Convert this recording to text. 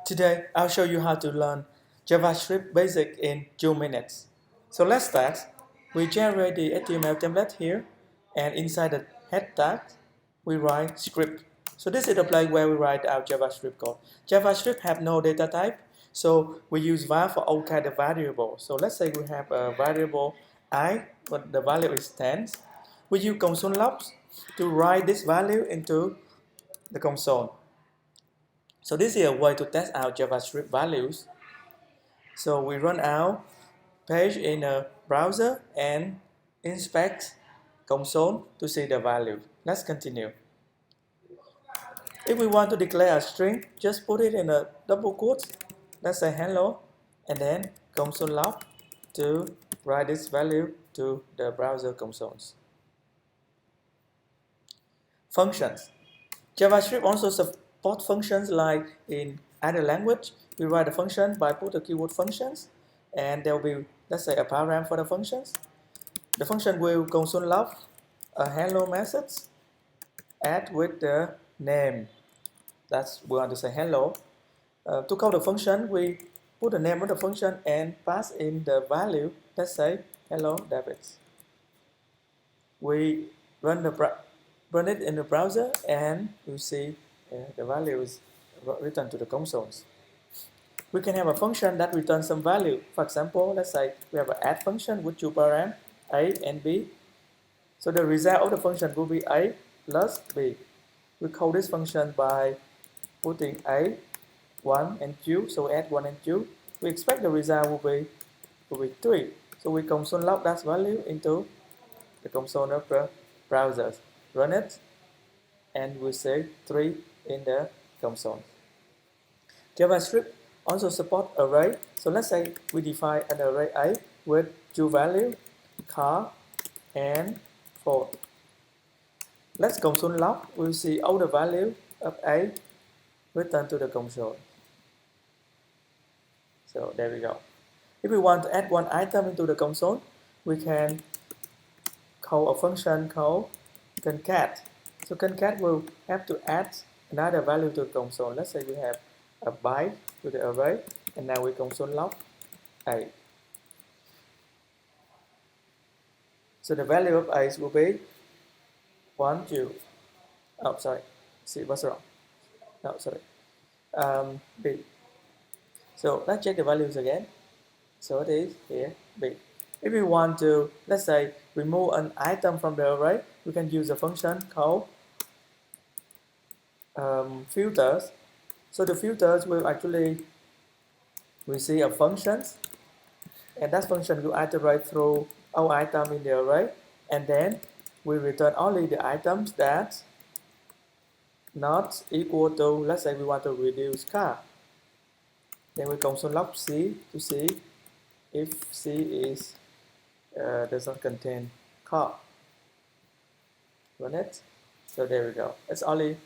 Today, I'll show you how to learn JavaScript basic in 2 minutes. So let's start. We generate the HTML template here, and inside the head tag, we write script. So this is the place where we write our JavaScript code. JavaScript have no data type, so we use var for all kind of variable. So let's say we have a variable I, but the value is 10. We use console logs to write this value into the console. So this is a way to test out JavaScript values. So we run our page in a browser and inspect console to see the value. Let's continue. If we want to declare a string, just put it in a double quotes. Let's say hello, and then console log to write this value to the browser consoles. Functions. JavaScript also supports functions like in other language. We write a function by put the keyword functions, and there will be, let's say, a param for the functions. The function will console log a hello message, add with the name. That's we want to say hello. To call the function, we put the name of the function and pass in the value. Let's say hello David. We run it in the browser, and you see the value is returned to the consoles. We can have a function that returns some value. For example, let's say we have an add function with two params a and b. So the result of the function will be a plus b. We call this function by putting a, 1 and 2. So we add 1 and 2. We expect the result will be 3. So we console log that value into the console of the browser. Run it, and we see 3 in the console. JavaScript also supports array. So let's say we define an array A with two values, car and phone. Let's console log. We'll see all the value of A returned to the console. So there we go. If we want to add one item into the console, we can call a function called concat. So concat will have to add another value to the console. Let's say we have a byte to the array, and now we console log A. So the value of A will be 1, 2. Oh, sorry. See, what's wrong? No, sorry. B. So let's check the values again. So it is here, B. If we want to, let's say, remove an item from the array, we can use a function called filters. So the filters will actually receive a function, and that function will iterate through all items in the array, and then we return only the items that not equal to, let's say we want to reduce car. Then we console log C to see if C is does not contain car. Run it. So there we go. It's only